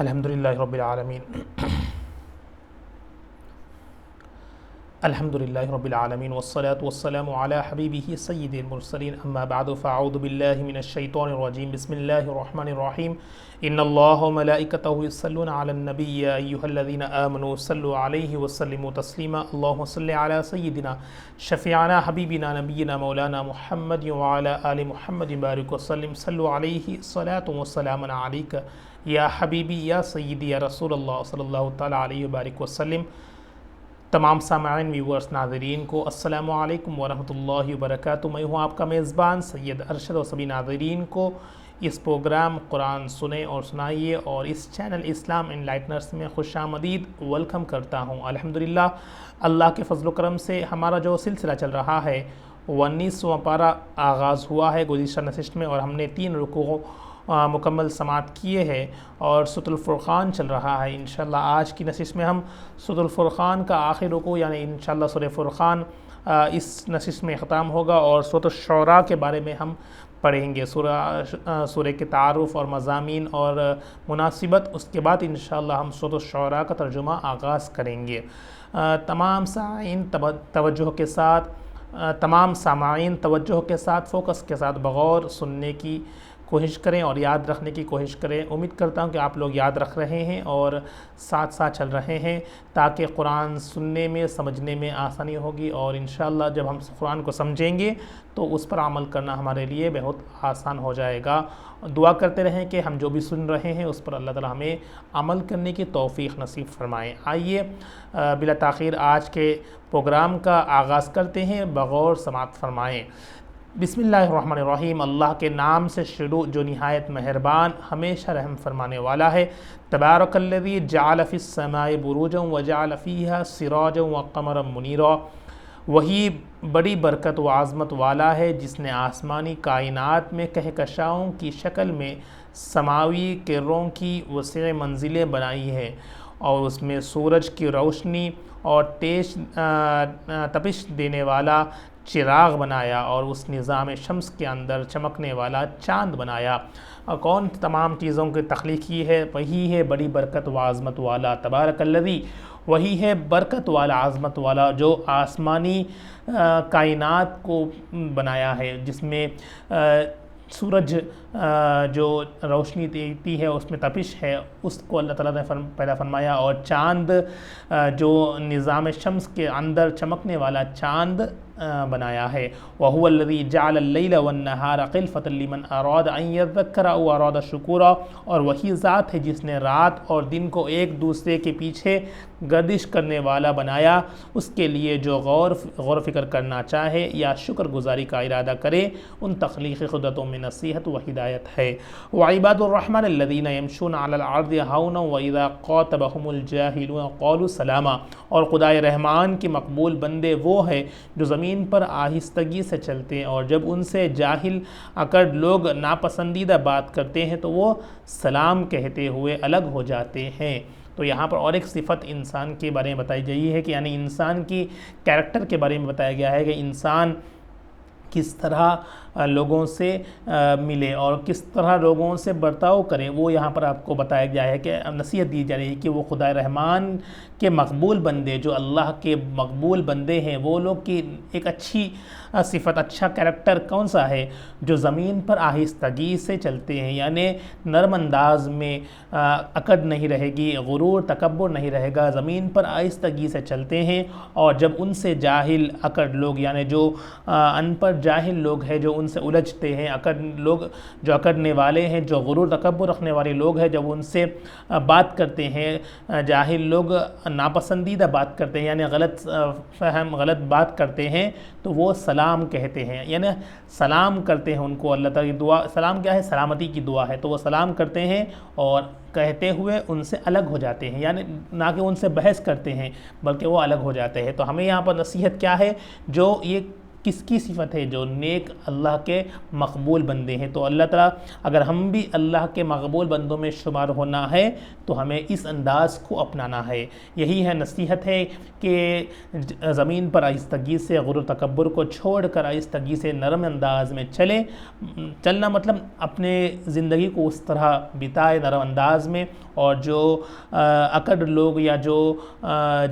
الحمدللہ رب العالمین الحمدللہ رب العالمین والصلاة والسلام علی حبیبہ سید المرسلین اما بعد فاعوذ باللہ من الشیطان الرجیم بسم اللہ الرحمن الرحیم ان اللہ وملائکتہ یصلون علی النبی یا ایہا الذین آمنوا صلوا علیہ وسلموا تسلیما اللہم صلی علی سیدنا شفیعنا حبیبنا نبینا مولانا محمد وعلی آل محمد بارک وسلم صلوا علیہ صلاة وسلام علیک یا حبیبی یا سیدی یا رسول اللہ صلی اللہ تعالیٰ علیہ وبارک وسلم۔ تمام سامعین ویورز ناظرین کو السلام علیکم ورحمۃ اللہ وبرکاتہ۔ میں ہوں آپ کا میزبان سید ارشد اور سبھی ناظرین کو اس پروگرام قرآن سنیں اور سنائیے اور اس چینل اسلام انلائٹنرز میں خوش آمدید ویلکم کرتا ہوں۔ الحمدللہ اللہ کے فضل و کرم سے ہمارا جو سلسلہ چل رہا ہے 19واں پارہ آغاز ہوا ہے گزشتہ نشست میں، اور ہم نے 3 رکوع مکمل سماعت کیے ہیں اور سورۃ الفرقان چل رہا ہے۔ انشاءاللہ آج کی نشست میں ہم سورۃ الفرقان کا آخری رکوع یعنی انشاءاللہ سورہ فرقان اس نشست میں ختم ہوگا، اور سورۃ الشعراء کے بارے میں ہم پڑھیں گے، سورہ کے تعارف اور مضامین اور مناسبت۔ اس کے بعد انشاءاللہ ہم سورۃ الشعراء کا ترجمہ آغاز کریں گے۔ تمام سامعین توجہ کے ساتھ فوکس کے ساتھ بغور سننے کی کوشش کریں اور یاد رکھنے کی کوشش کریں۔ امید کرتا ہوں کہ آپ لوگ یاد رکھ رہے ہیں اور ساتھ ساتھ چل رہے ہیں، تاکہ قرآن سننے میں سمجھنے میں آسانی ہوگی، اور انشاءاللہ جب ہم قرآن کو سمجھیں گے تو اس پر عمل کرنا ہمارے لیے بہت آسان ہو جائے گا۔ دعا کرتے رہیں کہ ہم جو بھی سن رہے ہیں اس پر اللہ تعالی ہمیں عمل کرنے کی توفیق نصیب فرمائیں۔ آئیے بلا تاخیر آج کے پروگرام کا آغاز کرتے ہیں، بغور سماعت فرمائیں۔ بسم اللہ الرحمن الرحیم، اللہ کے نام سے شروع جو نہایت مہربان ہمیشہ رحم فرمانے والا ہے۔ تبارک الذی جعل فی السماء بروجا وجعل فیہا سراجا وقمرا منیرا، وہی بڑی برکت و عظمت والا ہے جس نے آسمانی کائنات میں کہکشاؤں کی شکل میں سماوی کروں کی وسیع منزلیں بنائی ہیں، اور اس میں سورج کی روشنی اور تیز تپش دینے والا چراغ بنایا، اور اس نظام شمس کے اندر چمکنے والا چاند بنایا۔ اور کون تمام چیزوں کی تخلیق کی ہے؟ وہی ہے بڑی برکت و عظمت والا۔ تبارک الذی، وہی ہے برکت والا عظمت والا جو آسمانی کائنات کو بنایا ہے، جس میں سورج جو روشنی دیتی ہے اس میں تپش ہے، اس کو اللہ تعالیٰ نے پیدا فرمایا، اور چاند جو نظام شمس کے اندر چمکنے والا چاند بنایا ہے۔ وَهُوَ الَّذِي جَعَلَ اللَّيْلَ وَالنَّهَارَ خِلْفَةً لِمَنْ أَرَادَ أَنْ يَذَّكَّرَ أَوْ أَرَادَ شُكُورًا، اور وہی ذات ہے جس نے رات اور دن کو ایک دوسرے کے پیچھے گردش کرنے والا بنایا، اس کے لیے جو غور و فکر کرنا چاہے یا شکر گزاری کا ارادہ کرے، ان تخلیقی قدرتوں میں نصیحت و ہدایت ہے۔ وَعِبَادُ الرَّحْمَنِ الَّذِينَ يَمْشُونَ عَلَى الْأَرْضِ هَوْنًا وَإِذَا خَاطَبَهُمُ الْجَاهِلُونَ قَالُوا سَلَامًا، اور خدائے رحمان کے مقبول بندے وہ ہے جو زمین پر آہستگی سے چلتے ہیں، اور جب ان سے جاہل اکڑ لوگ ناپسندیدہ بات کرتے ہیں تو وہ سلام کہتے ہوئے الگ ہو جاتے ہیں۔ تو یہاں پر اور ایک صفت انسان کے بارے میں بتائی گئی ہے کہ یعنی انسان کی کیریکٹر کے بارے میں بتایا گیا ہے کہ انسان کس طرح لوگوں سے ملے اور کس طرح لوگوں سے برتاؤ کرے، وہ یہاں پر آپ کو بتایا گیا ہے کہ نصیحت دی جا رہی ہے کہ وہ خدائے رحمان کے مقبول بندے، جو اللہ کے مقبول بندے ہیں، وہ لوگ کی ایک اچھی صفت، اچھا کیریکٹر کون سا ہے؟ جو زمین پر آہستگی سے چلتے ہیں، یعنی نرم انداز میں اکڑ نہیں رہے گی، غرور تکبر نہیں رہے گا، زمین پر آہستگی سے چلتے ہیں، اور جب ان سے جاہل اکڑ لوگ یعنی جو ان پڑھ جاہل لوگ ہیں جو ان سے الجھتے ہیں، جو اکڑنے والے ہیں، جو غرور تکبر رکھنے والے لوگ ہیں، جب ان سے بات کرتے ہیں، جاہل لوگ ناپسندیدہ بات کرتے ہیں یعنی غلط بات کرتے ہیں، تو وہ سلام کہتے ہیں، یعنی سلام کرتے ہیں ان کو۔ اللہ تعالیٰ کی دعا سلام کیا ہے؟ سلامتی کی دعا ہے، تو وہ سلام کرتے ہیں اور کہتے ہوئے ان سے الگ ہو جاتے ہیں، یعنی نہ کہ ان سے بحث کرتے ہیں بلکہ وہ الگ ہو جاتے ہیں۔ تو ہمیں یہاں پر نصیحت کیا ہے؟ جو یہ کس کی صفت ہے؟ جو نیک اللہ کے مقبول بندے ہیں۔ تو اللہ تعالیٰ اگر ہم بھی اللہ کے مقبول بندوں میں شمار ہونا ہے تو ہمیں اس انداز کو اپنانا ہے۔ یہی ہے نصیحت ہے کہ زمین پر آہستگی سے غرور تکبر کو چھوڑ کر آہستگی سے نرم انداز میں چلنا مطلب اپنے زندگی کو اس طرح بتائے نرم انداز میں، اور جو اکڑ لوگ یا جو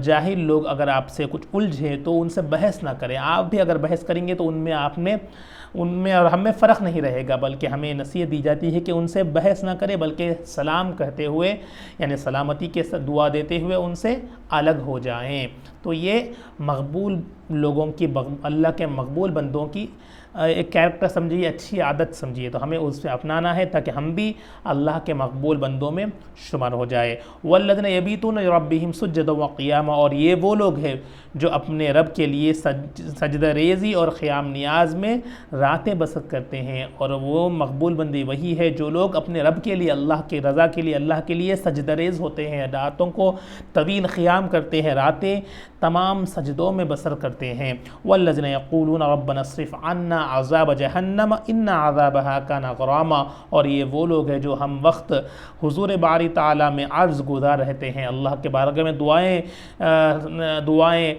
جاہل لوگ اگر آپ سے کچھ الجھے تو ان سے بحث نہ کریں. آپ بھی اگر بحث کریں گے تو ان میں اور ہم میں فرق نہیں رہے گا، بلکہ ہمیں نصیحت دی جاتی ہے کہ ان سے بحث نہ کرے، بلکہ سلام کہتے ہوئے یعنی سلامتی کے دعا دیتے ہوئے ان سے الگ ہو جائیں. تو یہ مقبول لوگوں کی، اللہ کے مقبول بندوں کی ایک کیریکٹر سمجھیے، اچھی عادت سمجھیے. تو ہمیں اس سے اپنانا ہے تاکہ ہم بھی اللہ کے مقبول بندوں میں شمار ہو جائے. وَالَّذِينَ يَبِيتُونَ لِرَبِّهِمْ سُجَّدًا وَقِيَامًا، اور یہ وہ لوگ ہیں جو اپنے رب کے لیے سجدہ ریزی اور قیام نیاز میں راتیں بسر کرتے ہیں. اور وہ مقبول بندے وہی ہے جو لوگ اپنے رب کے لیے، اللہ کی رضا کے لیے، اللہ کے لیے سجدہ ریز ہوتے ہیں، راتوں کو طویل قیام کرتے ہیں، راتیں تمام سجدوں میں بسر کرتے ہیں. وَالَّذِينَ يَقُولُونَ رَبَّنَا اصْرِفْ عَنَّا عَذَابَ جَهَنَّمَ إِنَّ عَذَابَهَا كَانَ غَرَامًا، اور یہ وہ لوگ ہیں جو ہم وقت حضور باری تعالیٰ میں عرض گزار رہتے ہیں، اللہ کے بارگاہ میں دعائیں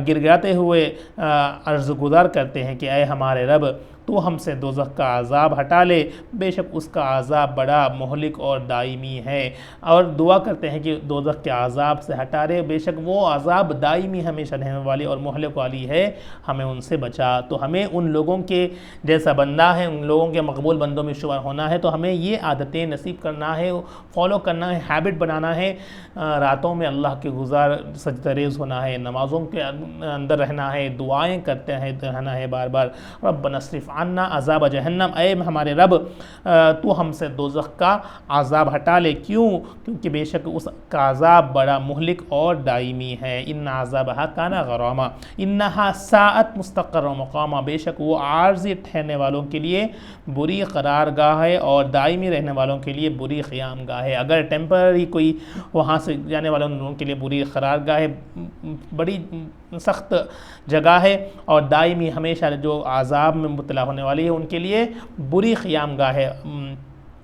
گرگاتے ہوئے عرض گزار کرتے ہیں کہ اے ہمارے رب تو ہم سے دوزخ کا عذاب ہٹا لے، بے شک اس کا عذاب بڑا مہلک اور دائمی ہے. اور دعا کرتے ہیں کہ دوزخ کے عذاب سے ہٹا لے، بے شک وہ عذاب دائمی ہمیشہ رہنے والی اور مہلک والی ہے، ہمیں ان سے بچا. تو ہمیں ان لوگوں کے جیسا بندہ ہے، ان لوگوں کے مقبول بندوں میں شمار ہونا ہے. تو ہمیں یہ عادتیں نصیب کرنا ہے، فالو کرنا ہے، ہیبٹ بنانا ہے. راتوں میں اللہ کے گزار سجدہ ریز ہونا ہے، نمازوں کے اندر رہنا ہے، دعائیں کرتے ہیں رہنا ہے بار بار. ربنا اصرف عنا عذاب جہنم، اے ہمارے رب تو ہم سے دوزخ کا عذاب ہٹا لے. کیونکہ بے شک اس کا عذاب بڑا مہلک اور دائمی ہے. ان عذابہا کان غراما انہا ساعت مستقر و مقاما، بے شک وہ عارضی ٹھہرنے والوں کے لیے بری قرار گاہ ہے اور دائمی رہنے والوں کے لیے بری قیام گاہ ہے. اگر ٹیمپرری کوئی وہاں سے جانے والوں کے لیے بری قرار گاہ ہے، بڑی سخت جگہ ہے، اور دائمی ہمیشہ جو عذاب میں مبتلا ہونے والی ہے ان کے لیے بری قیام گاہ ہے.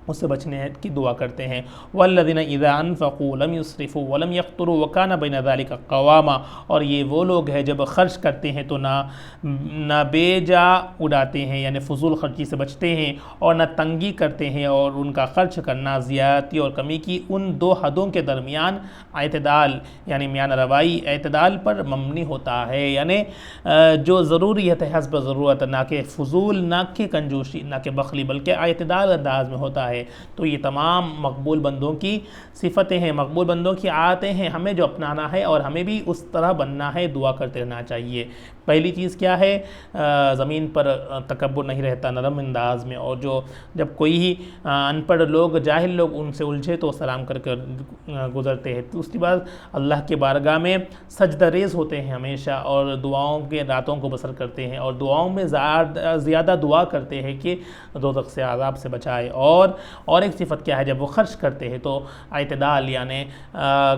اس سے بچنے کی دعا کرتے ہیں. والذین اذا انفقوا لم يسرفوا ولم يقتروا وكان بین ذلک قواما، اور یہ وہ لوگ ہیں جب خرچ کرتے ہیں تو نہ بے جا اڑاتے ہیں، یعنی فضول خرچی سے بچتے ہیں، اور نہ تنگی کرتے ہیں، اور ان کا خرچ کرنا زیادتی اور کمی کی ان دو حدوں کے درمیان اعتدال یعنی میان روائی اعتدال پر مبنی ہوتا ہے. یعنی جو ضروریت ہے حسب ضرورت، نہ کہ فضول، نہ کہ کنجوسی، نہ کہ بخلی، بلکہ اعتدال انداز میں ہوتا ہے. تو یہ تمام مقبول بندوں کی صفتیں ہیں، مقبول بندوں کی عادتیں ہیں، ہمیں جو اپنانا ہے اور ہمیں بھی اس طرح بننا ہے، دعا کرتے رہنا چاہیے. پہلی چیز کیا ہے؟ زمین پر تکبر نہیں رہتا، نرم انداز میں. اور جب کوئی ہی ان پڑھ لوگ، جاہل لوگ ان سے الجھے تو سلام کر کر گزرتے ہیں. دوسری بات، اللہ کے بارگاہ میں سجدہ ریز ہوتے ہیں ہمیشہ، اور دعاؤں کے راتوں کو بسر کرتے ہیں، اور دعاؤں میں زیادہ دعا کرتے ہیں کہ دوزخ سے عذاب سے بچائے. اور ایک صفت کیا ہے؟ جب وہ خرچ کرتے ہیں تو اعتدال یعنی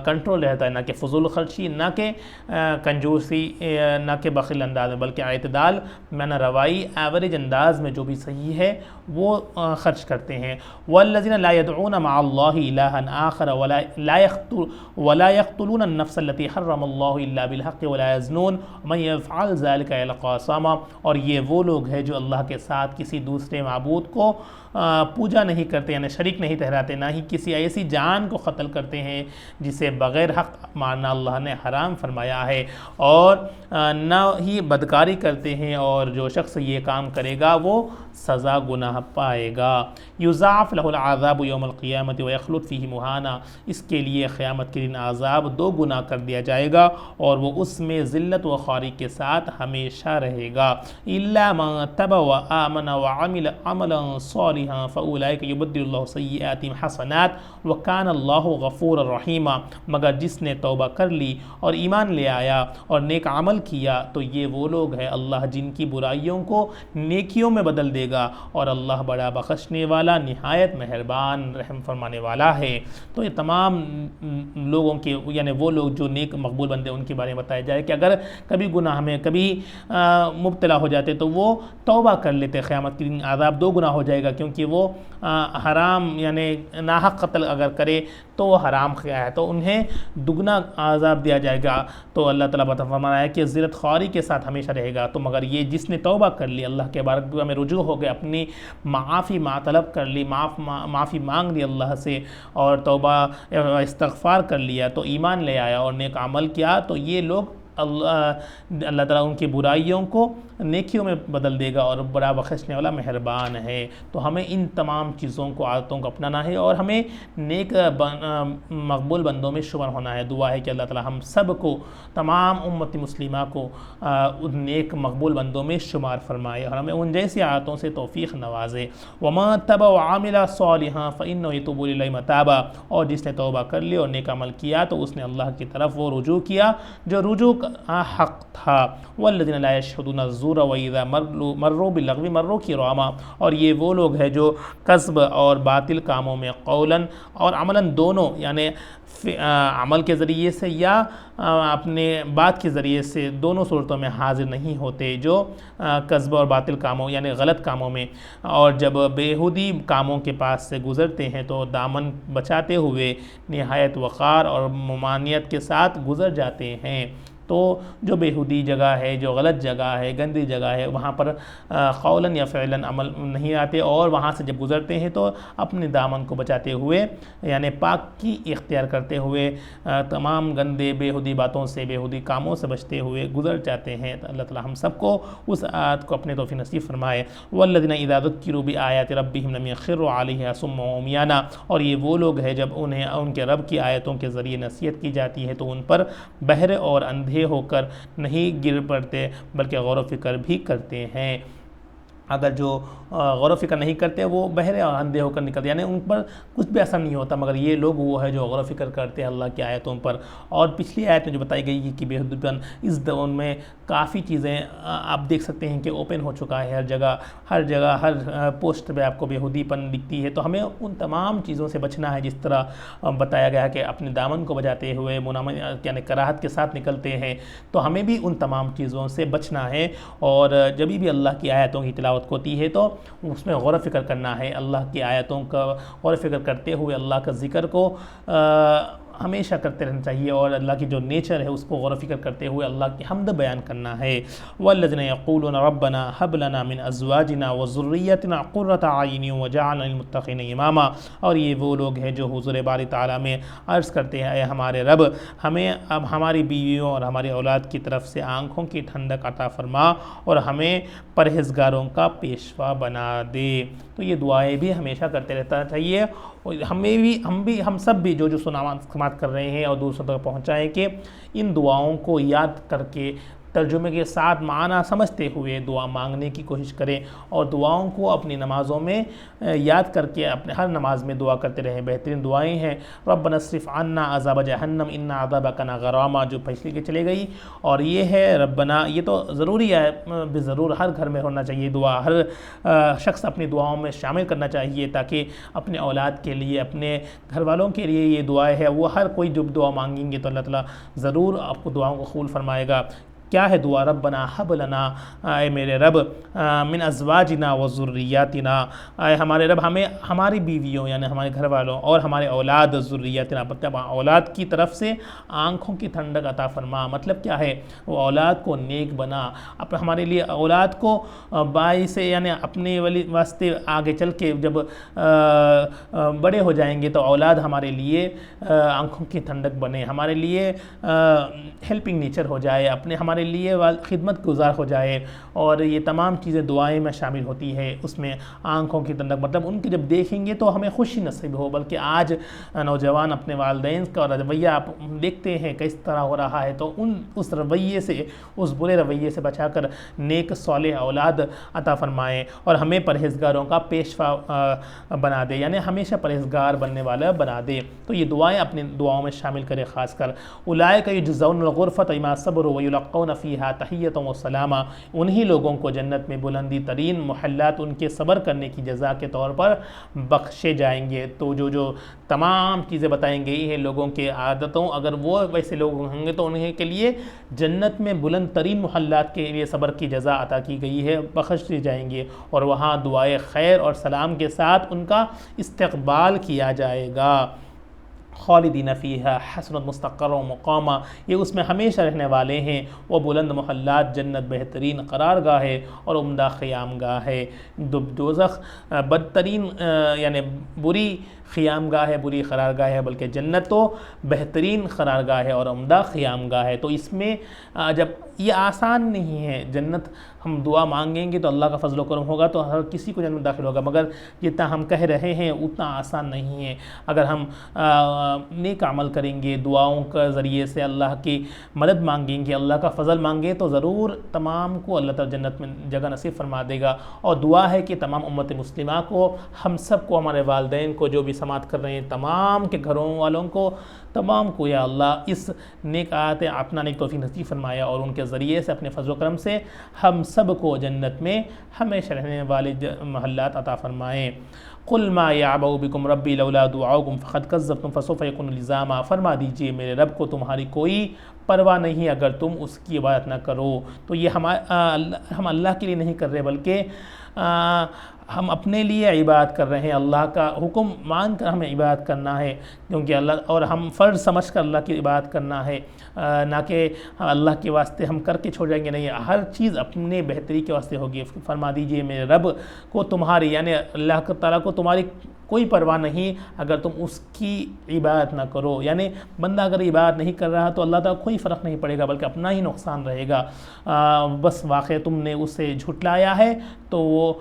کنٹرول رہتا ہے، نہ کہ فضول خرچی، نہ کہ کنجوسی، نہ کہ بخیل انداز میں، بلکہ اعتدال میں نہ روائی ایوریج انداز میں جو بھی صحیح ہے وہ خرچ کرتے ہیں. والذین لا يدعون مع اللہ الہا آخر ولا يقتلون النفس التي حرم اللہ الا بالحق ولا يزنون ومن يفعل ذلك يلقى عصاما، اور یہ وہ لوگ ہیں جو اللہ کے ساتھ کسی دوسرے معبود کو پوجا نہیں کرتے، یعنی شریک نہیں ٹھہراتے، نہ ہی کسی ایسی جان کو قتل کرتے ہیں جسے بغیر حق مارنا اللہ نے حرام فرمایا ہے، اور نہ ہی بدکاری کرتے ہیں، اور جو شخص یہ کام کرے گا وہ سزا گناہ پائے گا. یضاعف لہ العذاب یوم القیامت ویخلد فیہ مہانا، اس کے لیے قیامت کے دن عذاب دو گنا کر دیا جائے گا اور وہ اس میں ذلت و خواری کے ساتھ ہمیشہ رہے گا. الا من تاب وآمن وعمل عملا صالحا فاولئک یبدل اللہ سیئاتہم حسنات وکان اللہ غفورا رحیما، مگر جس نے توبہ کر لی اور ایمان لے آیا اور نیک عمل کیا تو یہ وہ لوگ ہیں اللہ جن کی برائیوں کو نیکیوں میں بدل دے گا، اور اللہ بڑا بخشنے والا نہایت مہربان رحم فرمانے والا ہے. تو یہ تمام لوگوں کے یعنی وہ لوگ جو نیک مقبول بندے ان کے بارے میں بتایا جائے کہ اگر کبھی گناہ میں کبھی مبتلا ہو جاتے تو وہ توبہ کر لیتے، قیامت کے دن عذاب دو گنا ہو جائے گا، کیونکہ وہ حرام یعنی ناحق قتل اگر کرے تو وہ حرام کیا ہے تو انہیں دگنا عذاب دیا جائے گا. تو اللہ تعالیٰ بتا فرمایا ہے کہ ذلت خواری کے ساتھ ہمیشہ رہے گا. تو مگر یہ جس نے توبہ کر لی، اللہ کے بارگاہ میں رجوع ہو ہو گئے، اپنی معافی طلب کر لی، معافی مانگ لی اللہ سے، اور توبہ استغفار کر لیا، تو ایمان لے آیا اور نیک عمل کیا، تو یہ لوگ اللہ تعالیٰ ان کی برائیوں کو نیکیوں میں بدل دے گا، اور بڑا بخشنے والا مہربان ہے۔ تو ہمیں ان تمام چیزوں کو، عادتوں کو اپنانا ہے، اور ہمیں نیک مقبول بندوں میں شمار ہونا ہے۔ دعا ہے کہ اللہ تعالیٰ ہم سب کو، تمام امت مسلمہ کو نیک مقبول بندوں میں شمار فرمائے، اور ہمیں ان جیسی عادتوں سے توفیق نوازے۔ وَمَا تَبَ وَعَامِلَ صَالِحًا فَإِنَّهُ يَتُوبُ إِلَيْهِ مَتَابًا، اور جس نے توبہ کر لی اور نیک عمل کیا تو اس نے اللہ کی طرف وہ رجوع کیا جو رجوع حق تھا۔ وَالَّذِينَ لَا يَشْهَدُونَ الزُّورَ وَإِذَا مَرُّوا بِاللَّغْوِ مَرُّوا كِرَامًا، اور یہ وہ لوگ ہیں جو کذب اور باطل کاموں میں قولاً اور عملاً دونوں، یعنی عمل کے ذریعے سے یا اپنے بات کے ذریعے سے، دونوں صورتوں میں حاضر نہیں ہوتے، جو کذب اور باطل کاموں یعنی غلط کاموں میں، اور جب بیہودی کاموں کے پاس سے گزرتے ہیں تو دامن بچاتے ہوئے نہایت وقار اور ممانعت کے ساتھ گزر جاتے ہیں۔ تو جو بیہودی جگہ ہے، جو غلط جگہ ہے، گندی جگہ ہے، وہاں پر قولاً یا فعلاً عمل نہیں آتے، اور وہاں سے جب گزرتے ہیں تو اپنے دامن کو بچاتے ہوئے، یعنی پاکی اختیار کرتے ہوئے، تمام گندے بیہودی باتوں سے، بیہودی کاموں سے بچتے ہوئے گزر جاتے ہیں۔ تو اللہ تعالیٰ ہم سب کو اس آیت کو اپنے توفیق نصیب فرمائے۔ وَالَّذِينَ إِذَا ذُكِّرُوا بِآيَاتِ رَبِّهِمْ لَمْ يَخِرُّوا عَلَيْهَا صُمًّا وَعُمْيَانًا، اور یہ وہ لوگ ہیں جب انہیں ان کے رب کی آیتوں کے ذریعے نصیحت کی جاتی ہے تو ان پر بہرے اور اندھے ہو کر نہیں گر پڑتے بلکہ غور و فکر بھی کرتے ہیں۔ اگر جو غور و فکر نہیں کرتے وہ بہرے اور اندھے ہو کر نکلتے، یعنی ان پر کچھ بھی اثر نہیں ہوتا، مگر یہ لوگ وہ ہے جو غور و فکر کرتے ہیں اللہ کی آیتوں پر۔ اور پچھلی آیت میں جو بتائی گئی کہ بیہودی پن، اس دور میں کافی چیزیں آپ دیکھ سکتے ہیں کہ اوپن ہو چکا ہے، ہر جگہ ہر پوسٹ پہ آپ کو بیہودی پن دکھتی ہے۔ تو ہمیں ان تمام چیزوں سے بچنا ہے، جس طرح بتایا گیا کہ اپنے دامن کو بجاتے ہوئے یعنی کراہت کے ساتھ نکلتے ہیں، تو ہمیں بھی ان تمام چیزوں سے بچنا ہے، اور جب بھی اللہ کی آیتوں کی تلاوت ہوتی ہے تو اس میں غور و فکر کرنا ہے، اللہ کی آیتوں کا غور و فکر کرتے ہوئے اللہ کا ذکر کو ہمیشہ کرتے رہنا چاہیے، اور اللہ کی جو نیچر ہے اس کو غور و فکر کرتے ہوئے اللہ کی حمد بیان کرنا ہے۔ وَالَّذِينَ يَقُولُونَ رَبَّنَا هَبْ لَنَا مِنْ أَزْوَاجِنَا وَذُرِّيَّتِنَا قُرَّةَ أَعْيُنٍ وَاجْعَلْنَا لِلْمُتَّقِينَ إِمَامًا، اور یہ وہ لوگ ہیں جو حضور باری تعالیٰ میں عرض کرتے ہیں، اے ہمارے رب، ہمیں اب ہماری بیویوں اور ہماری اولاد کی طرف سے آنکھوں کی ٹھنڈک عطا فرما، اور ہمیں پرہیزگاروں کا پیشوا بنا دے۔ تو یہ دعائیں بھی ہمیشہ کرتے رہنا چاہیے، اور ہم سب بھی جو سماعت کر رہے ہیں اور دوسروں تک پہنچائیں کہ ان دعاؤں کو یاد کر کے، ترجمے کے ساتھ معنی سمجھتے ہوئے دعا مانگنے کی کوشش کریں، اور دعاؤں کو اپنی نمازوں میں یاد کر کے اپنے ہر نماز میں دعا کرتے رہیں۔ بہترین دعائیں ہیں ربنا اصرف عنا عذاب جہنم ان عذابها کان غراما، جو پچھلی کے چلے گئی، اور یہ ہے ربنا، یہ تو ضروری ہے، ضرور ہر گھر میں ہونا چاہیے دعا، ہر شخص اپنی دعاؤں میں شامل کرنا چاہیے، تاکہ اپنے اولاد کے لیے، اپنے گھر والوں کے لیے یہ دعائیں ہے، وہ ہر کوئی جب دعا مانگیں گے تو اللہ تعالیٰ ضرور آپ کو دعاؤں کو قبول فرمائے گا۔ کیا ہے دعا؟ ربنا حب لنا، اے میرے رب، من ازواجنا و ذریاتنا، اے ہمارے رب، ہمیں ہماری بیویوں یعنی ہمارے گھر والوں اور ہمارے اولاد، ذریاتنا مطلب اولاد کی طرف سے آنکھوں کی ٹھنڈک عطا فرما۔ مطلب کیا ہے؟ وہ اولاد کو نیک بنا، ہمارے لیے اولاد کو باعث یعنی اپنے واسطے آگے چل کے جب بڑے ہو جائیں گے تو اولاد ہمارے لیے آنکھوں کی ٹھنڈک بنے، ہمارے لیے ہیلپنگ نیچر ہو جائے، ہمارے لیے خدمت گزار ہو جائے، اور یہ تمام چیزیں دعائیں میں شامل ہوتی ہے۔ اس میں آنکھوں کی ٹھنڈک مطلب ان کی جب دیکھیں گے تو ہمیں خوشی نصیب ہو، بلکہ آج نوجوان اپنے والدین کا رویہ آپ دیکھتے ہیں کس طرح ہو رہا ہے، تو اس رویے سے، اس برے رویے سے بچا کر نیک صالح اولاد عطا فرمائے، اور ہمیں پرہیزگاروں کا پیشوا بنا دے، یعنی ہمیشہ پرہیزگار بننے والا بنا دے۔ تو یہ دعائیں اپنی دعاؤں میں شامل کرے، خاص کر اولئک یجزون الغرفۃ بما صبروا ویلقون فیہا تحیۃ وسلاما، انہی لوگوں کو جنت میں بلندی ترین محلات ان کے صبر کرنے کی جزا کے طور پر بخشے جائیں گے۔ تو جو تمام چیزیں بتائیں گئی ہیں لوگوں کے عادتوں، اگر وہ ویسے لوگ ہوں گے تو انہیں کے لیے جنت میں بلند ترین محلات کے لیے صبر کی جزا عطا کی گئی ہے، بخش دی جائیں گے، اور وہاں دعائے خیر اور سلام کے ساتھ ان کا استقبال کیا جائے گا۔ خالدین فیہا حسنت مستقر و مقامہ، یہ اس میں ہمیشہ رہنے والے ہیں، وہ بلند محلات جنت بہترین قرار گاہ ہے اور عمدہ قیام گاہ ہے، دوزخ بدترین یعنی بری قیام گاہ ہے، بری قرار گاہ ہے، بلکہ جنت تو بہترین قرار گاہ ہے اور عمدہ قیام گاہ ہے۔ تو اس میں جب یہ آسان نہیں ہے، جنت ہم دعا مانگیں گے تو اللہ کا فضل و کرم ہوگا تو ہر کسی کو جنت میں داخل ہوگا، مگر جتنا ہم کہہ رہے ہیں اتنا آسان نہیں ہے۔ اگر ہم نیک عمل کریں گے، دعاؤں کے ذریعے سے اللہ کی مدد مانگیں گے، اللہ کا فضل مانگیں تو ضرور تمام کو اللہ تعالی جنت میں جگہ نصیب فرما دے گا۔ اور دعا ہے کہ تمام امت مسلمہ کو، ہم سب کو، ہمارے والدین کو، جو بھی سماعت کر رہے ہیں تمام کے گھروں والوں کو، تمام کو یا اللہ اس نیک آیات اپنانے کی توفیق نصیب فرمایا اور ان کے ذریعے سے اپنے فضل و کرم سے ہم سب کو جنت میں ہمیشہ رہنے والے محلات عطا فرمائیں۔ قل ما یعبأ بکم ربی لولا دعاؤکم فقد کذبتم فسوف یکون لزاما، فرما دیجئے میرے رب کو تمہاری کوئی پرواہ نہیں اگر تم اس کی عبادت نہ کرو۔ تو یہ ہم اللہ کے لیے نہیں کر رہے بلکہ ہم اپنے لیے عبادت کر رہے ہیں، اللہ کا حکم مان کر ہمیں عبادت کرنا ہے، کیونکہ اللہ اور ہم فرض سمجھ کر اللہ کی عبادت کرنا ہے، نہ کہ اللہ کے واسطے ہم کر کے چھوڑ جائیں گے، نہیں، ہر چیز اپنے بہتری کے واسطے ہوگی۔ فرما دیجئے میرے رب کو تمہاری یعنی اللہ تعالیٰ کو تمہاری کوئی پرواہ نہیں اگر تم اس کی عبادت نہ کرو، یعنی بندہ اگر عبادت نہیں کر رہا تو اللہ تعالیٰ کوئی فرق نہیں پڑے گا بلکہ اپنا ہی نقصان رہے گا۔ بس واقع تم نے اسے جھٹلایا ہے تو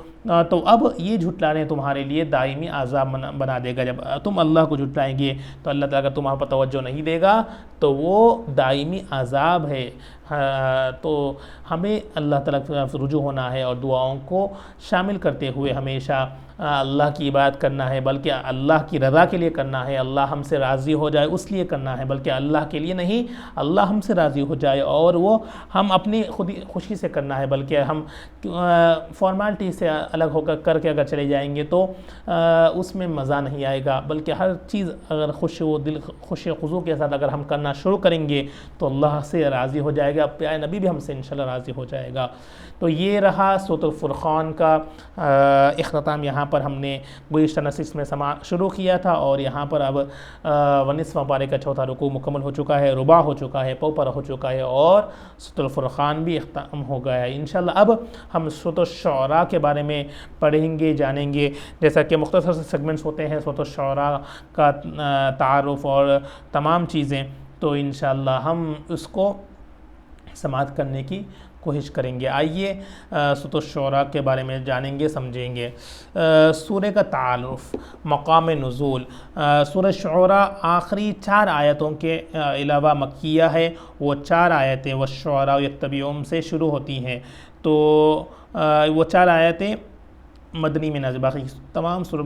اب یہ جھٹلانے تمہارے لیے دائمی عذاب بنا دے گا۔ جب تم اللہ کو جھٹلائیں گے تو اللہ تعالیٰ اگر تمہارے پر توجہ نہیں دے گا تو وہ دائمی عذاب ہے۔ تو ہمیں اللہ تعالیٰ کی طرف رجوع ہونا ہے اور دعاؤں کو شامل کرتے ہوئے ہمیشہ اللہ کی عبادت کرنا ہے، بلکہ اللہ کی رضا کے لیے کرنا ہے، اللہ ہم سے راضی ہو جائے اس لیے کرنا ہے، bلکہ اللہ کے لیے نہیں، اللہ ہم سے راضی ہو جائے اور وہ ہم اپنی خوشی سے کرنا ہے، بلکہ ہم فارمیلٹی سے الگ ہو کر کے اگر چلے جائیں گے تو اس میں مزہ نہیں آئے گا، بلکہ ہر چیز اگر خوش خضوع کے ساتھ اگر ہم کرنا شروع کریں گے تو اللہ سے راضی ہو جائے گا، پیارے نبی بھی ہم سے انشاءاللہ راضی ہو جائے گا۔ تو یہ رہا سورۃ الفرقان کا اختتام، یہاں پر ہم نے گزشتہ نصف میں شروع کیا تھا اور یہاں پر اب 19واں پارے کا چوتھا رکوع مکمل ہو چکا ہے، رباع ہو چکا ہے، پوپر ہو چکا ہے اور سورۃ الفرقان بھی اختتام ہو گیا ہے۔ انشاءاللہ اب ہم سورۃ الشعراء کے بارے میں پڑھیں گے، جانیں گے، جیسا کہ مختصر سے سیگمنٹس ہوتے ہیں سورۃ الشعراء کا تعارف اور تمام چیزیں، تو انشاءاللہ ہم اس کو سماعت کرنے کی کوشش کریں گے۔ آئیے سورۃ الشعراء کے بارے میں جانیں گے، سمجھیں گے۔ سورہ کا تعارف، مقام نزول، سورہ الشعراء آخری 4 آیتوں کے علاوہ مکیہ ہے، وہ 4 آیتیں والشعراء یتبعہم سے شروع ہوتی ہیں، تو وہ 4 آیتیں مدنی میں نازل، باقی تمام سورہ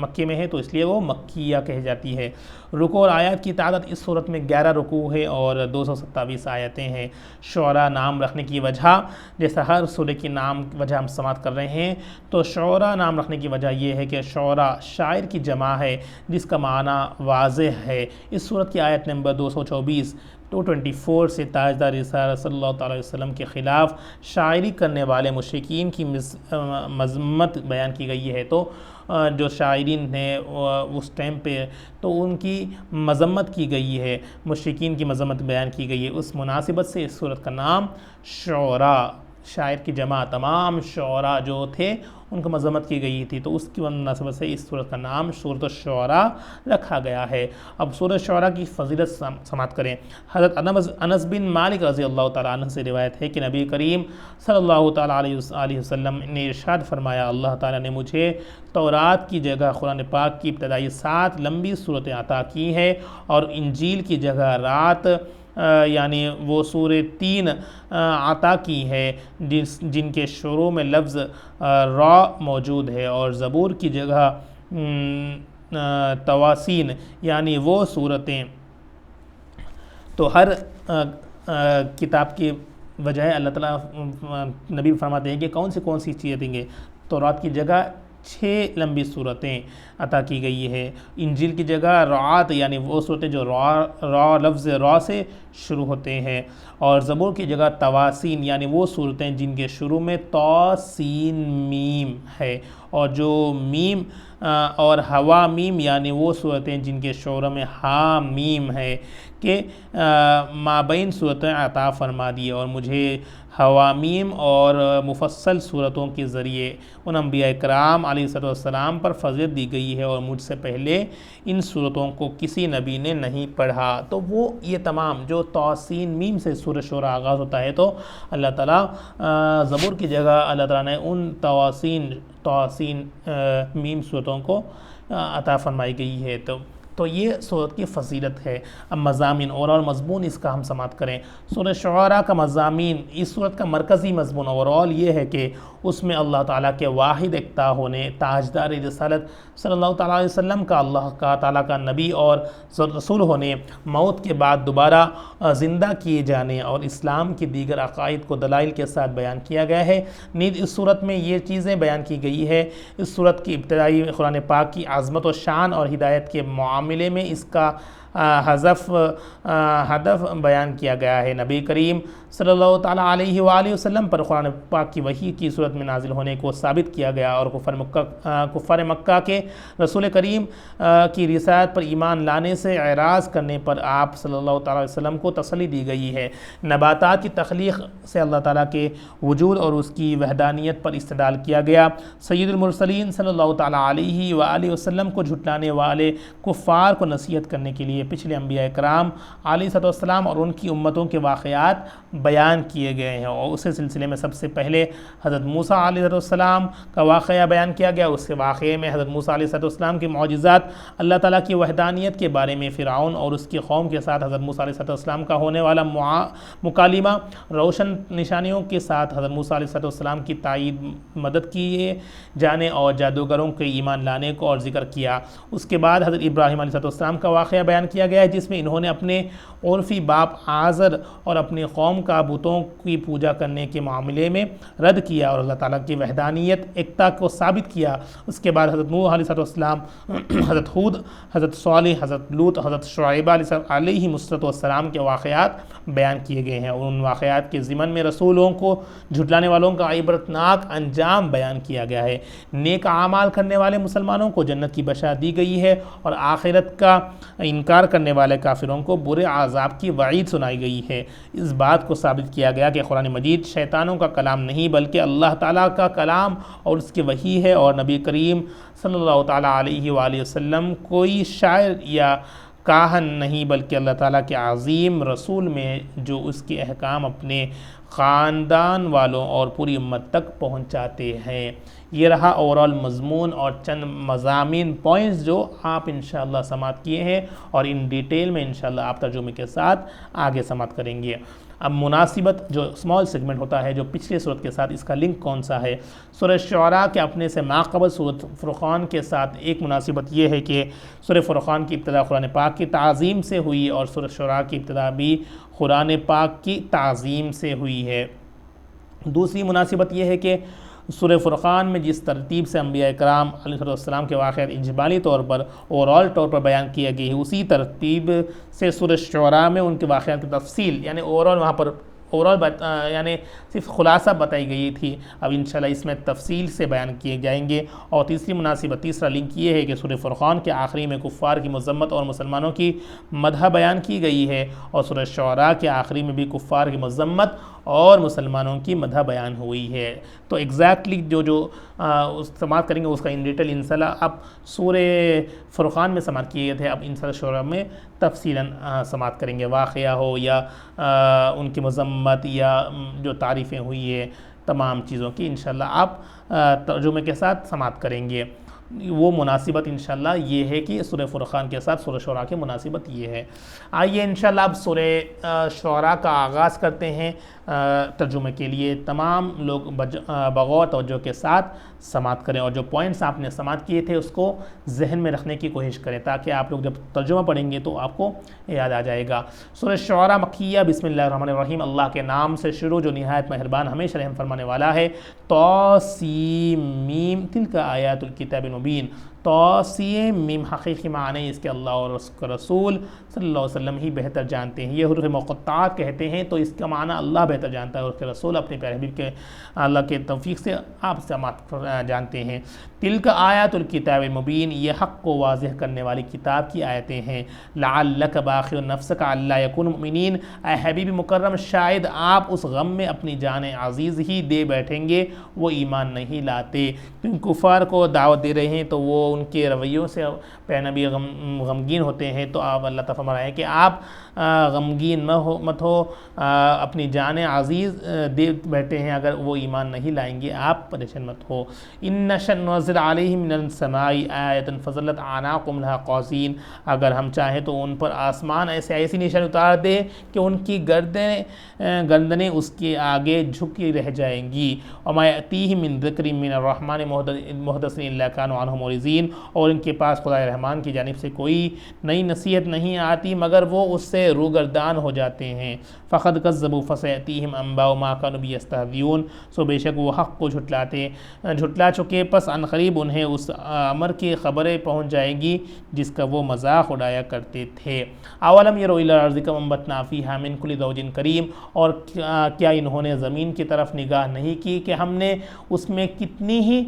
مکی میں ہے تو اس لیے وہ مکیہ کہی جاتی ہے۔ رکوع اور آیات کی تعداد اس صورت میں 11 رکوع ہے اور 227 آیتیں ہیں۔ شعراء نام رکھنے کی وجہ، جیسا ہر سورہ کی نام وجہ ہم سماعت کر رہے ہیں، تو شعراء نام رکھنے کی وجہ یہ ہے کہ شعراء شاعر کی جمع ہے جس کا معنی واضح ہے۔ اس صورت کی آیت نمبر 224 سے تاجدار رسالت صلی اللہ تعالی وسلم کے خلاف شاعری کرنے والے مشرکین کی مذمت بیان کی گئی ہے، تو جو شاعرین ہیں اس ٹائم پہ تو ان کی مذمت کی گئی ہے، مشرکین کی مذمت بیان کی گئی ہے، اس مناسبت سے اس صورت کا نام شعراء، شاعر کی جمع، تمام شعراء جو تھے ان کو مذمت کی گئی تھی، تو اس کی مناسبت سے اس سورت کا نام سورۃ الشعراء رکھا گیا ہے۔ اب سورۃ الشعراء کی فضیلت سماعت کریں۔ حضرت انس بن مالک رضی اللہ تعالیٰ عنہ سے روایت ہے کہ نبی کریم صلی اللہ تعالیٰ علیہ وسلم نے ارشاد فرمایا، اللہ تعالیٰ نے مجھے تورات کی جگہ قرآن پاک کی ابتدائی 7 لمبی صورتیں عطا کی ہیں اور انجیل کی جگہ رات یعنی وہ سورہ 3 عطا کی ہے جن کے شروع میں لفظ را موجود ہے، اور زبور کی جگہ تواسین یعنی وہ صورتیں، تو ہر کتاب کی وجہ ہے اللہ تعالیٰ نبی فرماتے ہیں کہ کون سی چیزیں دیں گے، تورات کی جگہ 6 لمبی صورتیں عطا کی گئی ہے، انجیل کی جگہ رعات یعنی وہ صورتیں جو را لفظ را سے شروع ہوتے ہیں، اور زبور کی جگہ تواسین یعنی وہ صورتیں جن کے شروع میں تو سین میم ہے، اور جو میم اور ہوا میم یعنی وہ صورتیں جن کے شعرہ میں ہا میم ہے کہ مابین صورتیں عطا فرما دی، اور مجھے حوامیم اور مفصل صورتوں کے ذریعے ان انبیاء کرام علیہ السلام پر فضیلت دی گئی ہے، اور مجھ سے پہلے ان صورتوں کو کسی نبی نے نہیں پڑھا۔ تو وہ یہ تمام جو توسین میم سے سورہ شعراء آغاز ہوتا ہے، تو اللہ تعالیٰ زبور کی جگہ اللہ تعالیٰ نے ان توسین میم صورتوں کو عطا فرمائی گئی ہے۔ تو یہ صورت کی فضیلت ہے۔ اب مضامین اور مضمون اس کا ہم سماعت کریں۔ سورہ شعراء کا مضامین، اس صورت کا مرکزی مضمون اوورال یہ ہے کہ اس میں اللہ تعالیٰ کے واحد یکتا ہونے، تاجدار رسالت صلی اللہ تعالیٰ علیہ وسلم کا اللہ کا تعالیٰ کا نبی اور رسول ہونے، موت کے بعد دوبارہ زندہ کیے جانے اور اسلام کی دیگر عقائد کو دلائل کے ساتھ بیان کیا گیا ہے۔ نیز اس صورت میں یہ چیزیں بیان کی گئی ہے، اس صورت کی ابتدائی قرآن پاک کی عظمت و شان اور ہدایت کے معاملے میں اس کا ہدف بیان کیا گیا ہے۔ نبی کریم صلی اللہ تعالیٰ علیہ وآلہ وسلم پر قرآن پاک کی وحی کی صورت میں نازل ہونے کو ثابت کیا گیا، اور کفار مکہ کے رسول کریم کی رسالت پر ایمان لانے سے اعراض کرنے پر آپ صلی اللہ تعالیٰ علیہ وسلم کو تسلی دی گئی ہے۔ نباتات کی تخلیق سے اللہ تعالیٰ کے وجود اور اس کی وحدانیت پر استدلال کیا گیا۔ سید المرسلین صلی اللہ تعالیٰ علیہ وآلہ وسلم کو جھٹلانے والے کفار کو نصیحت کرنے کے لیے پچھلے انبیاء کرام علیہ السلام اور ان کی امتوں کے واقعات بیان کیے گئے ہیں، اور اسی سلسلے میں سب سے پہلے حضرت موسیٰ علیہ السلام کا واقعہ بیان کیا گیا۔ اس کے واقعے میں حضرت موسیٰ علیہ السلام کے معجزات، اللہ تعالیٰ کی وحدانیت کے بارے میں فرعون اور اس کی قوم کے ساتھ حضرت موسیٰ علیہ السلام کا ہونے والا مکالمہ، روشن نشانیوں کے ساتھ حضرت موسیٰ علیہ السلام کی تائید مدد کیے جانے اور جادوگروں کے ایمان لانے کو اور ذکر کیا۔ اس کے بعد حضرت ابراہیم علیہ السلام کا واقعہ بیان کیا گیا ہے، جس میں انہوں نے اپنے عرفی باپ آزر اور اپنی قوم کا بتوں کی پوجا کرنے کے معاملے میں رد کیا اور اللہ تعالیٰ کی وحدانیت ایکتا کو ثابت کیا۔ اس کے بعد حضرت نوح علیہ السلام، حضرت ہود، حضرت صالح، حضرت لوط، حضرت شعیب علیہ السلام کے واقعات بیان کیے گئے ہیں، اور ان واقعات کے ضمن میں رسولوں کو جھٹلانے والوں کا عبرتناک انجام بیان کیا گیا ہے۔ نیک اعمال کرنے والے مسلمانوں کو جنت کی بشارت دی گئی ہے، اور آخرت کا انکار کرنے والے کافروں کو برے عذاب کی وعید سنائی گئی ہے۔ اس بات کو ثابت کیا گیا کہ قرآن مجید شیطانوں کا کلام نہیں بلکہ اللہ تعالیٰ کا کلام اور اس کی وحی ہے، اور نبی کریم صلی اللہ تعالیٰ علیہ وآلہ وسلم کوئی شاعر یا کاہن نہیں بلکہ اللہ تعالیٰ کے عظیم رسول میں جو اس کے احکام اپنے خاندان والوں اور پوری امت تک پہنچاتے ہیں۔ یہ رہا اوورال مضمون اور چند مضامین پوائنٹس جو آپ انشاءاللہ سماعت کیے ہیں، اور ان ڈیٹیل میں انشاءاللہ آپ ترجمے کے ساتھ آگے سماعت کریں گے۔ اب مناسبت جو اسمال سیگمنٹ ہوتا ہے جو پچھلے صورت کے ساتھ، اس کا لنک کون سا ہے؟ سورہ شعراء کے اپنے سے ماقبل سورۃ فرقان کے ساتھ ایک مناسبت یہ ہے کہ سورہ فرقان کی ابتدا قرآن پاک کی تعظیم سے ہوئی، اور سورہ شعراء کی ابتدا بھی قرآن پاک کی تعظیم سے ہوئی ہے۔ دوسری مناسبت یہ ہے کہ سورہ فرقان میں جس ترتیب سے انبیاء کرام علیہ السلام کے واقعات اجمالی طور پر اوورال طور پر بیان کیے گئے ہیں، اسی ترتیب سے سورہ شعراء میں ان کے واقعات کی تفصیل یعنی اوورال وہاں پر یعنی صرف خلاصہ بتائی گئی تھی، اب انشاءاللہ اس میں تفصیل سے بیان کیے جائیں گے۔ اور تیسری مناسبت، تیسرا لنک یہ ہے کہ سورہ فرقان کے آخری میں کفار کی مذمت اور مسلمانوں کی مدح بیان کی گئی ہے، اور سورہ شعراء کے آخری میں بھی کفار کی مذمت اور مسلمانوں کی مدح بیان ہوئی ہے۔ تو ایگزیکٹلی جو سماعت کریں گے اس کا ان ڈیٹیل انشاءاللہ اب سورہ فرقان میں سماعت کیے گئے تھے، اب انشاءاللہ شعراء میں تفصیلاً سماعت کریں گے، واقعہ ہو یا ان کی مذمت یا جو تعریفیں ہوئی ہے، تمام چیزوں کی انشاءاللہ آپ ترجمے کے ساتھ سماعت کریں گے۔ وہ مناسبت انشاءاللہ یہ ہے کہ سورہ فرقان کے ساتھ سورہ شعراء کی مناسبت یہ ہے۔ آئیے انشاءاللہ اب سورہ شعراء کا آغاز کرتے ہیں ترجمے کے لیے۔ تمام لوگ بغور توجہ کے ساتھ سماعت کریں، اور جو پوائنٹس آپ نے سماعت کیے تھے اس کو ذہن میں رکھنے کی کوشش کریں، تاکہ آپ لوگ جب ترجمہ پڑھیں گے تو آپ کو یاد آ جائے گا۔ سورہ شعراء مکیہ، بسم اللہ الرحمن الرحیم، اللہ کے نام سے شروع جو نہایت مہربان ہمیشہ رحم فرمانے والا ہے۔ طاسیم میم، تلک آیات الکتاب المبین، توسیع میم حقیقی معنی اس کے اللہ اور اس کا رسول صلی اللہ علیہ وسلم ہی بہتر جانتے ہیں. یہ حروف مقطعات کہتے ہیں تو اس کا معنی اللہ بہتر جانتا ہے اور اس کے رسول اپنے پیارے حبیب کے اللہ کے توفیق سے آپ سماعت جانتے ہیں. تلک آیات الکتاب المبین، یہ حق کو واضح کرنے والی کتاب کی آیتیں ہیں. لعلک باخع نفسک الا یکونوا مؤمنین، اے حبیب مکرم شاید آپ اس غم میں اپنی جان عزیز ہی دے بیٹھیں گے وہ ایمان نہیں لاتے. کیونکہ کفار کو دعوت دے رہے ہیں تو وہ ان کے رویوں سے پیارے نبی غمگین ہوتے ہیں. تو آپ اللہ تعالیٰ فرما رہے ہیں کہ آپ غمگین مت ہو، اپنی جان عزیز دے بیٹھے ہیں اگر وہ ایمان نہیں لائیں گے، آپ پریشان مت ہو. ان نشأ ننزل علیہم من السماء آیۃ فظلت اعناقهم لها قاسین، اگر ہم چاہیں تو ان پر آسمان ایسی نشان اتار دے کہ ان کی گردنیں اس کے آگے جھکی رہ جائیں گی. وما یأتیہم من ذکر من الرحمن محدث الا كانوا عنہ معرضین، اور ان کے پاس خدا رحمان کی جانب سے کوئی نئی نصیحت نہیں آتی مگر وہ اس سے روگردان ہو جاتے ہیں. فقد کذبوا فسیأتیہم انباء ما كانوا به یستہزئون، سو بے شک وہ حق کو جھٹلا چکے، پس عنقریب انہیں اس امر کی خبریں پہنچ جائیں گی جس کا وہ مذاق اڑایا کرتے تھے. اولم یروا الی الارض کم انبتنا فیہا من کل زوج کریم، اور کیا انہوں نے زمین کی طرف نگاہ نہیں کی کہ ہم نے اس میں کتنی ہی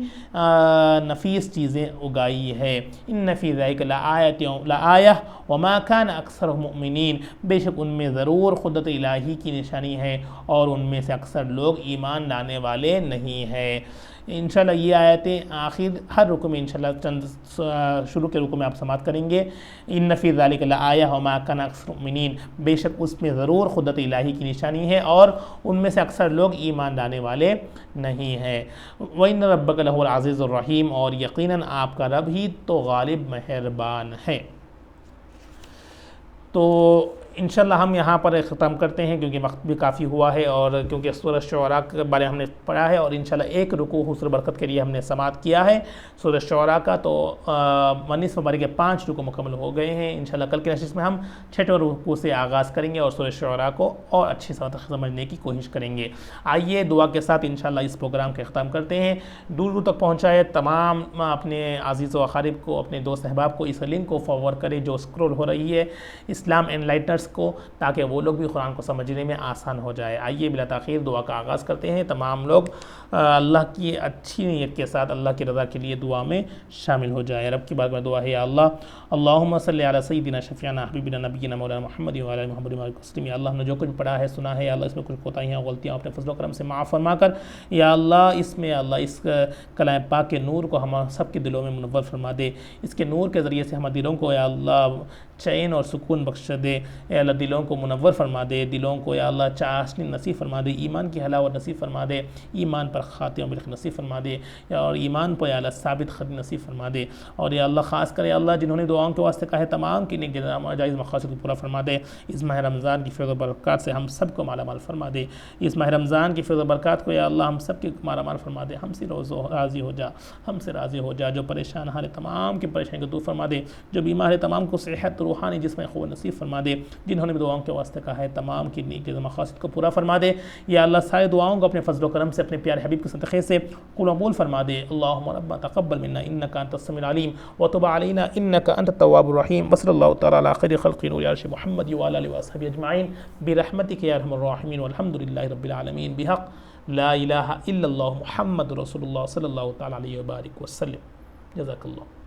نفیس چیزیں اگائی ہے. ان فی ذلک لآیہ وما کان اکثرهم مؤمنین، بے شک ان میں ضرور قدرت الہی کی نشانی ہے اور ان میں سے اکثر لوگ ایمان لانے والے نہیں ہیں. انشاءاللہ یہ آیتیں آخر ہر رکوع میں انشاءاللہ چند شروع کے رکوع میں آپ سماعت کریں گے. ان فی ذلک لآیہ وما کان اکثر مؤمنین، بے شک اس میں ضرور قدرت الہی کی نشانی ہے اور ان میں سے اکثر لوگ ایمان لانے والے نہیں ہیں. وَإِنَّ رَبَّكَ لَهُوَ الْعَزِيزُ الرَّحِيمُ، اور یقیناً آپ کا رب ہی تو غالب مہربان ہے. تو انشاءاللہ ہم یہاں پر ختم کرتے ہیں کیونکہ وقت بھی کافی ہوا ہے اور کیونکہ سورہ شعراء کے بارے ہم نے پڑھا ہے اور انشاءاللہ ایک رکوع حسن برکت کے لیے ہم نے سماعت کیا ہے سورہ شعراء کا. تو 19 مبارک کے 5 رکوع مکمل ہو گئے ہیں. انشاءاللہ کل کی نشست میں ہم 6ویں رکوع سے آغاز کریں گے اور سورہ شعراء کو اور اچھی طرح سمجھنے کی کوشش کریں گے. آئیے دعا کے ساتھ انشاءاللہ اس پروگرام کا اختتام کرتے ہیں. دور دور تک پہنچائے تمام اپنے عزیز و اقارب کو، اپنے دوست احباب کو اس لنک کو فارورڈ کرے جو اسکرول ہو رہی ہے اسلام انلائٹنرز کو، تاکہ وہ لوگ بھی قرآن کو سمجھنے میں آسان ہو جائے. آئیے بلا تاخیر دعا کا آغاز کرتے ہیں. تمام لوگ اللہ کی اچھی نیت کے ساتھ اللہ کی رضا کے لیے دعا میں شامل ہو جائے. رب کی بارگاہ میں دعا ہے یا اللہ اللہم صلی علی سیدنا شفیعنا حبیبنا نبینا مولانا محمد و علی محمد وسلم. یا اللہ ہم نے جو کچھ پڑھا ہے سنا ہے یا اللہ اس میں کچھ کوتاہیاں غلطیاں اپنے فضل و کرم سے معاف فرما کر یا اللہ اس میں اللہ اس کلام پاک کے نور کو ہم سب کے دلوں میں منور فرما دے. اس کے نور کے ذریعے سے ہمارے دلوں کو یا اللہ چین اور سکون بخش دے. اے اللہ دلوں کو منور فرما دے، دلوں کو یا اللہ چاشنی نصیب فرما دے، ایمان کی حلاوت نصیب فرما دے، ایمان پر خاتمہ بالخیر نصیب فرما دے اور ایمان پر یا اللہ ثابت قدمی نصیب فرما دے. اور یا اللہ خاص کر یا اللہ جنہوں نے دعاؤں کے واسطے کہا ہے تمام کی نیک جائز مقاصد کو پورا فرما دے. اس ماہ رمضان کی فیض و برکات سے ہم سب کو مالا مال فرما دے. اس ماہ رمضان کی فیض و برکات کو یا اللہ ہم سب کے مالا مال فرما دے. ہم سے راضی ہو جا، ہم سے راضی ہو جا. جو پریشان حال تمام کی پریشانی کو دور فرما دے، جو بیمار ہے تمام کو صحت روحانی جسم قوت نصیب فرما دے. جنہوں نے دعاؤں کے واسطے کہا ہے تمام کی نیک مقاصد کو پورا فرما دے. یا اللہ سارے دعاؤں کو اپنے فضل و کرم سے اپنے پیارے حبیب کے صدقے سے قبول فرما دے. اللہم ربنا تقبل منا انک انت السمیع العلیم وتب علینا انک انت التواب الرحیم. وصلی اللہ تعالی علی خیر خلق نور عرش محمد وعلی آلہ وصحبہ اجمعین برحمتک یا ارحم الراحمین والحمد للہ رب العالمین بحق لا الہ الا اللہ محمد رسول اللہ صلی اللہ تعالی علیہ وبارک وسلم. جزاک اللہ.